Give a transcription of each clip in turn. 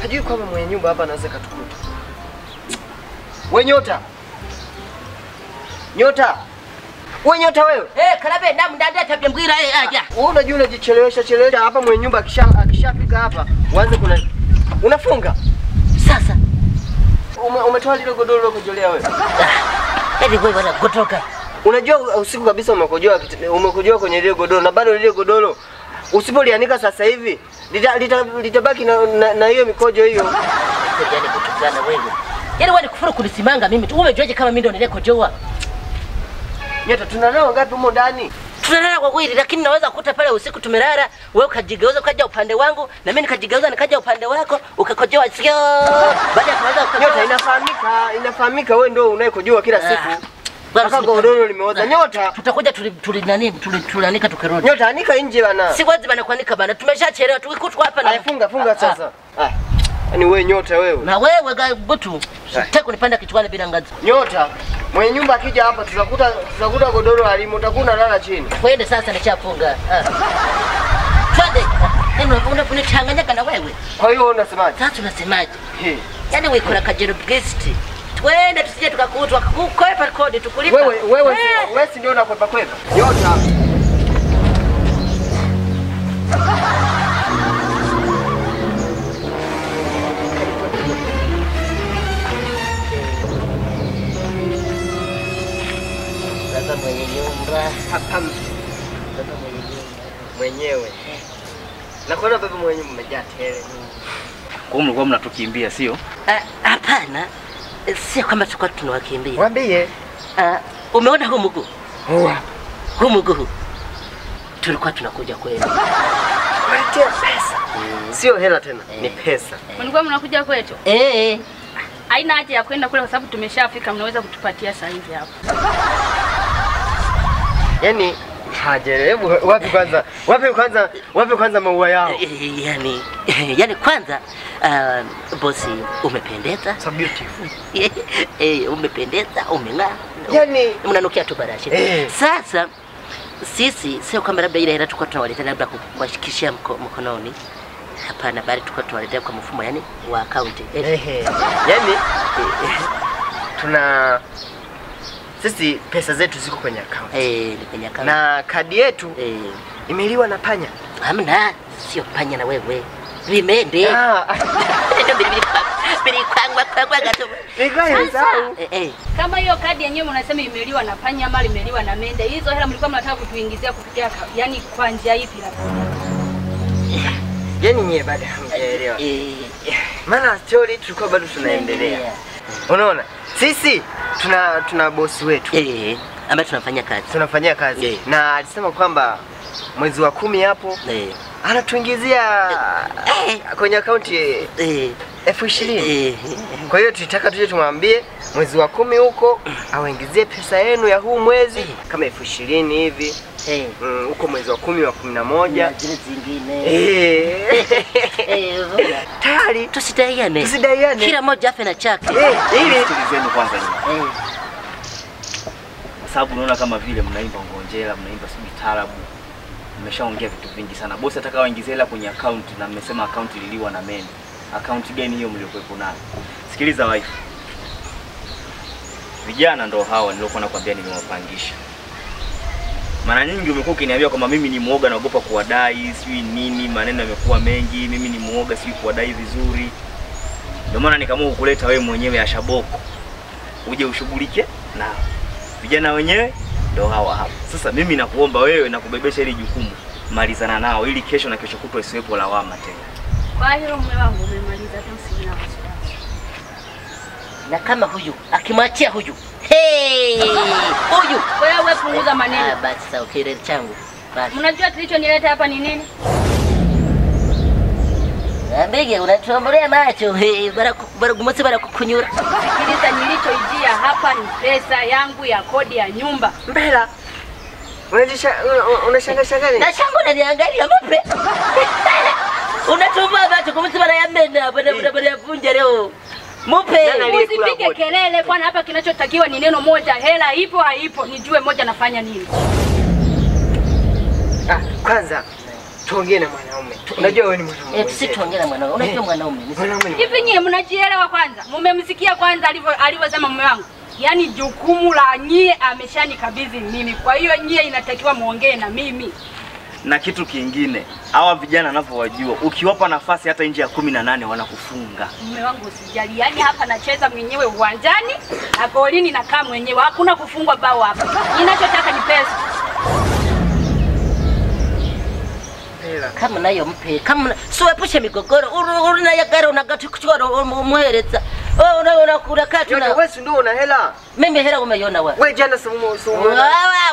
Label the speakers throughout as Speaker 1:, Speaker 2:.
Speaker 1: hajui kwamba mwenye nyumba hapa anaweza katukuta. Wewe Nyota. Nyota. Wewe Nyota wewe.
Speaker 2: Kalabe ndamu ndanda tabyambwira aja.
Speaker 1: Wewe unajua unajichelewesha hapa mwenye nyumba akishafika hapa uanze kuna unafunga.
Speaker 2: Sasa
Speaker 1: umetoa lile godoro ulilokojolea wewe.
Speaker 2: Eti wewe bwana kutoka.
Speaker 1: Unajua usiku kabisa umekojoa kwenye lile godoro na bado lile godoro usipolianika sasa hivi litabaki na hiyo mikojo hiyo.
Speaker 2: Yaani kutukana wewe. Yaani wewe kufuru kunisimanga mimi. Umejuaje kama mimi ndo nilikojoa?
Speaker 1: Nyota tunalala ngapi huko ndani?
Speaker 2: Tunalala kwa kweli lakini naweza kukuta pale usiku tumelala, wewe ukajigeuza ukaja upande wangu na mimi nikajigeuza nikaja upande wako ukakojoa sio. Baada ya kuanza kukojoa.
Speaker 1: Nyota inafahamika wewe ndio unayekojoa kila siku. Kaka godoro limeoza. Nyota
Speaker 2: tutakuja tulianika tukirudi.
Speaker 1: Nyota anika nje bana.
Speaker 2: Siwezi bana kuanika bana. Tumeshachelewa tukikutwa hapa na
Speaker 1: funga sasa. Yaani wewe Nyota wewe.
Speaker 2: Na wewe Gutu, sitaki kunipanda kichwani bila ngazi.
Speaker 1: Nyota, mwenye nyumba akija hapa tutakuta godoro halimo, utakuwa unalala chini.
Speaker 2: Twende sasa nishafunga. Twende. Unachanganya kana wewe.
Speaker 1: Kwa hiyo unasemaje?
Speaker 2: Sasa unasemaje? Yaani wewe kuna kajero guest. Twende tusije tukakutwa kukwepa kodi tukulipa.
Speaker 1: Wewe si ndio unakwepa kwepa. Nyota.
Speaker 2: Sasa mwenye nyumba
Speaker 1: hapa mwenyewe. Na kuona baba mwenye mmejaa tele.
Speaker 3: Kwa mlikuwa mnatukimbia sio?
Speaker 2: Hapana. Sio kama tulikuwa tunawakimbia.
Speaker 1: Mwambie.
Speaker 2: Umeona huu mguu? Huu mguu. Tulikuwa tunakuja kwenu.
Speaker 1: Kuletea pesa. Sio hela tena, ni pesa.
Speaker 4: Mlikuwa mnakuja kwetu? Haina haja ya kwenda kule kwa sababu tumeshafika, mnaweza kutupatia sasa hivi hapa.
Speaker 1: Yaani hajaelebu wapi kwanza maua yao?
Speaker 2: Yaani kwanza bosi umependeza.
Speaker 1: So beautiful.
Speaker 2: Umependeza, umeng'aa.
Speaker 1: Yaani
Speaker 2: mnanukia tu barashi. Sasa sisi sio kama labda ile hela tulikuwa tunawaletea labda kuwashikishia mkononi. Hapana, bali tulikuwa tunawaletea kwa mfumo yani wa account.
Speaker 1: Yaani sisi pesa zetu ziko kwenye account.
Speaker 2: Ni kwenye account.
Speaker 1: Na kadi yetu imeliwa na panya.
Speaker 2: Hamna, sio panya na wewe. Vimende.
Speaker 4: Kama hiyo kadi yenyewe unasema imeliwa na panya ama imeliwa na mende, hizo hela mlikuwa mnataka kutuingizia kupitia yani kwa njia ipi labda?
Speaker 1: Yaani nyie bado hamjaelewa. Maana story tulikuwa bado tunaendelea. Unaona? Sisi tuna bosi wetu.
Speaker 2: Ambaye tunafanyia kazi.
Speaker 1: Na alisema kwamba mwezi wa 10 hapo anatuingizia kwenye akaunti 20,000. Kwa hiyo tulitaka tuje tumwambie mwezi wa 10 huko awaingizie pesa yenu ya huu mwezi kama 20,000 hivi. Huko mwezi wa 10 wa 11
Speaker 2: zile zingine.
Speaker 1: Tayari
Speaker 2: tusidaiane. Kila mmoja afe na chake.
Speaker 3: Ili tulizeni kwanza nyinyi. Sababu unaona kama vile mnaimba ngonjera, mnaimba sijui taarabu. Mmeshaongea vitu vingi sana. Bosi ataka waingize hela kwenye account na mmesema account ililiwa na meni. Account gani hiyo mliokuwepo nayo? Sikiliza wife. Vijana ndo hawa nilokuwa nakwambia nimewapangisha. Mara nyingi umekuwa ukiniambia kwamba mimi ni muoga naogopa kuwadai, sijui nini, maneno yamekuwa mengi, mimi ni muoga sijui kuwadai vizuri. Ndio maana nikaamua kukuleta wewe mwenyewe Ashaboko. Uje ushughulike na vijana wenyewe ndio hawa hapa. Sasa mimi nakuomba wewe na kubebesha hili jukumu, malizana nao ili kesho na kesho kutwa isiwepo lawama tena.
Speaker 4: Kwa hiyo mume wangu umemaliza tu sina wasiwasi.
Speaker 2: Na kama huyu akimwachia huyu. Huyu.
Speaker 4: Wewe punguza maneno.
Speaker 2: Basi sawa kirele changu. Basi.
Speaker 4: Mnajua kilichonileta hapa ni nini?
Speaker 2: Bege unatombolea macho. Baragumose barakukunyura.
Speaker 4: Sikiliza, nilichoijia hapa ni pesa yangu ya kodi ya nyumba.
Speaker 1: Mbela. Unashangaa gani?
Speaker 2: Na shango unaniangalia mupe. Unatumba macho kumsi bara ya menda bada punja leo. Mupe.
Speaker 4: Usipige kelele bwana, hapa kinachotakiwa ni neno moja, hela ipo haipo, nijue moja nafanya nini.
Speaker 1: Kwanza tuongee na mwanaume. Unajua wewe ni mwanaume.
Speaker 2: Sisi tuongee na mwanaume. Unajua mwanaume.
Speaker 4: Hivi nyie mnajielewa kwanza? Mmemsikia kwanza alivyosema mume wangu? Yaani jukumu la nyie ameshanikabidhi mimi. Kwa hiyo nyie inatakiwa muongee na mimi.
Speaker 3: Na kitu kingine, hawa vijana ninavyowajua, ukiwapa nafasi hata nje ya 18 wanakufunga.
Speaker 4: Mume wangu usijali. Yaani hapa nacheza mwenyewe uwanjani, na golini nakaa mwenyewe. Hakuna kufungwa bao hapa. Ninachotaka ni pesa.
Speaker 2: Kama nayo mpe, kama siwepushe migogoro. Una ya gari unagati kuchora umuhereza. Una kati na
Speaker 1: wewe ndio una hela.
Speaker 2: Mimi hela umeiona wewe.
Speaker 1: Wewe jana sumu.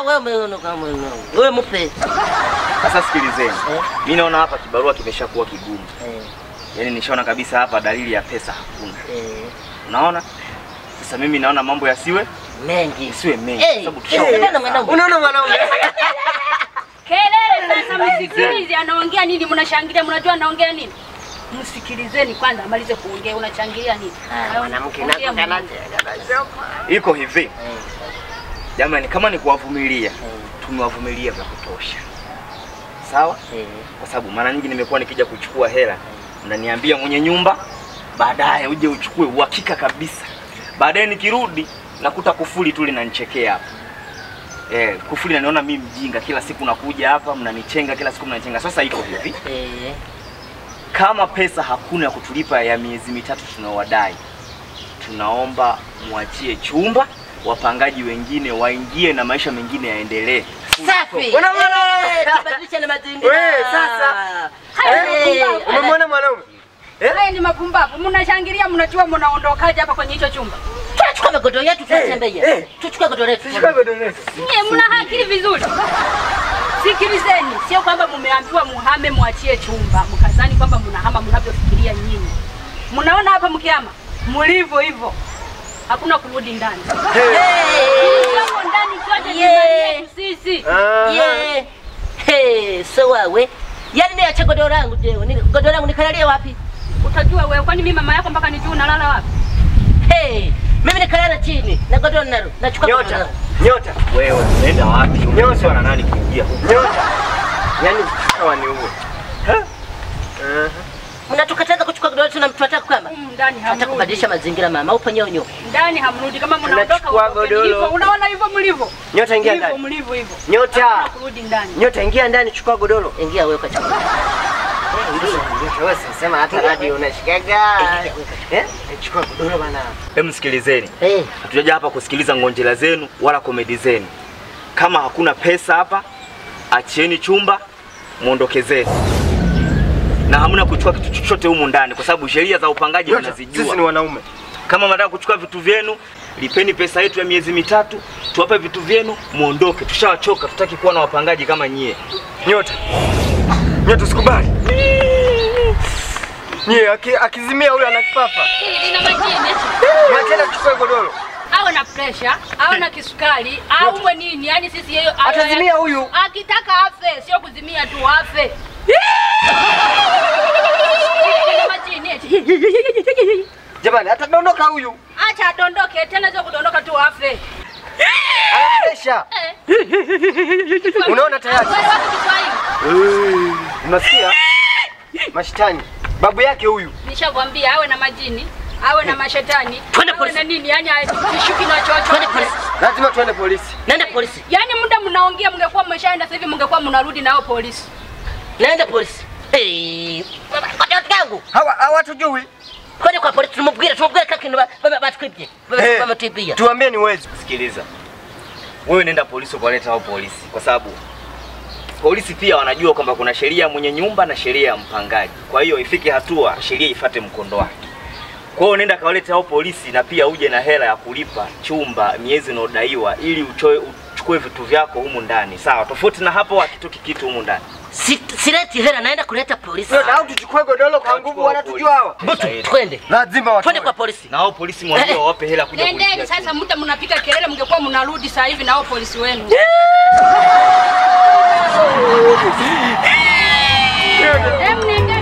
Speaker 2: Wewe umeona kama wewe mpe.
Speaker 3: Sasa sikilizeni. Mimi naona hapa kibarua kimeshakuwa kigumu. Yaani nishaona kabisa hapa dalili ya pesa hakuna. Unaona? Sasa mimi naona mambo yasiwe
Speaker 2: mengi.
Speaker 3: Isiwe mengi. Sababu
Speaker 1: unaona mwanaume.
Speaker 4: Kelele sasa msikilize anaongea nini mnashangilia mnajua anaongea nini? Msikilizeni kwanza amalize kuongea unachangilia nini?
Speaker 1: Mwanamke nako kanaje.
Speaker 3: Iko hivi. Jamani kama ni kuwavumilia, tumewavumilia vya kutosha. Sawa? Kwa sababu mara nyingi nimekuwa nikija kuchukua hela, mnaniambia mwenye nyumba, baadaye uje uchukue uhakika kabisa. Baadaye nikirudi nakuta kufuli tu linanichekea hapa. Kufuli naniona mimi mjinga, kila siku nakuja hapa mnanichenga, kila siku mnanichenga. Sasa iko hivi. Kama pesa hakuna ya kutulipa ya miezi mitatu tunawadai, tunaomba muachie chumba, wapangaji wengine waingie na maisha mengine yaendelee.
Speaker 2: Safi. Tubadilishe na mazingira.
Speaker 1: Wewe sasa. Umemwona mwanaume?
Speaker 4: Haya ni mapumbavu. Mnashangilia mnajua mnaondokaje hapa kwenye hicho chumba?
Speaker 2: Tuchukue magodoro yetu tutembea. Tuchukue godoro yetu.
Speaker 4: Nyie mna akili vizuri. Sikilizeni, sio kwamba mmeambiwa muhame muachie chumba. Mkazani kwamba mnahama mnavyofikiria nyinyi. Mnaona hapa mkiama mlivyo hivyo. Hakuna kurudi ndani. Hapo ndani chote ni sisi.
Speaker 2: So wewe. Yaani niache godoro langu je? Godoro langu nikalalie wapi?
Speaker 4: Utajua wewe kwani mimi mama yako mpaka nijue unalala wapi?
Speaker 2: Mimi nikalala chini na godoro nalo. Nachukua godoro.
Speaker 3: Nyota. Wewe unaenda wapi? Nyota na nani kuingia huko?
Speaker 1: Nyota. Yaani sawa ni huo.
Speaker 2: Mnatukataza kuchukua godoro tuna mtu ataka kama?
Speaker 4: Ndani hamrudi.
Speaker 2: Hata kubadilisha mazingira mama, upo nyonyo.
Speaker 4: Ndani hamrudi kama mnaondoka hivyo. Unaona hivyo mlivyo?
Speaker 1: Nyota ingia ndani.
Speaker 4: Hivyo mlivyo hivyo.
Speaker 1: Nyota.
Speaker 4: Kurudi ndani.
Speaker 1: Nyota ingia ndani chukua godoro.
Speaker 2: Ingia wewe kachukua.
Speaker 1: Wewe sema hata radio unashikaga. Chukua godoro bana.
Speaker 3: Msikilizeni. Hatujaja hapa kusikiliza ngonjera zenu wala komedi zenu. Kama hakuna pesa hapa, achieni chumba, muondokezeni. Na hamna kuchukua kitu chochote humu ndani kwa sababu sheria za upangaji mnazijua.
Speaker 1: Sisi ni wanaume.
Speaker 3: Kama mnataka kuchukua vitu vyenu, lipeni pesa yetu ya miezi mitatu, tuwape vitu vyenu, muondoke. Tushawachoka, tutaki kuwa na wapangaji kama nyie.
Speaker 1: Nyota. Nyota usikubali. Nyie akizimia huyu anakifafa.
Speaker 4: Ina majini.
Speaker 1: Mwacheni kuchukua godoro.
Speaker 4: Awe na pressure, awe na kisukari, awe nini? Yaani sisi yeye
Speaker 1: atazimia huyu.
Speaker 4: Akitaka afe, sio kuzimia tu afe.
Speaker 1: Jamani, atadondoka huyu.
Speaker 4: Acha adondoke, tena sio kudondoka tu afe.
Speaker 1: Pressure. Unaona tayari. Unasikia? Mashetani. Babu yake huyu.
Speaker 4: Nishakwambia awe na majini, awe na mashetani. Awe na nini? Yaani asishuki na chochote.
Speaker 2: Twende polisi.
Speaker 1: Lazima tuende polisi.
Speaker 2: Nenda polisi.
Speaker 4: Yaani muda mnaongea mngekuwa mmeshaenda sasa hivi mngekuwa mnarudi nao polisi.
Speaker 2: Nenda polisi. Kwa yangu.
Speaker 1: Hawatujui.
Speaker 2: Kwani kwa polisi tumubwira kaki baba tukwipye. Baba tupia.
Speaker 1: Tuambie ni wewe.
Speaker 3: Sikiliza. Wewe nenda polisi ukaleta hao polisi kwa sababu polisi pia wanajua kwamba kuna sheria mwenye nyumba na sheria ya mpangaji. Kwa hiyo ifike hatua sheria ifuate mkondo wake. Kwa hiyo nenda kawalete hao polisi na pia uje na hela ya kulipa chumba miezi inayodaiwa ili uchukue vitu vyako humu ndani. Sawa, tofauti na hapo akitoki kitu humu ndani.
Speaker 2: Sileti hela naenda kuleta polisi.
Speaker 1: Ndio au tuchukue godoro kwa nguvu wanatujua hawa.
Speaker 2: Mbutu twende.
Speaker 1: Lazima watu.
Speaker 2: Twende kwa polisi.
Speaker 3: Na hao polisi mwambie wawape hela kuja kulipia.
Speaker 4: Nendeni sasa muda mnapiga kelele mngekuwa mnarudi sasa hivi na hao polisi wenu. Nendeni.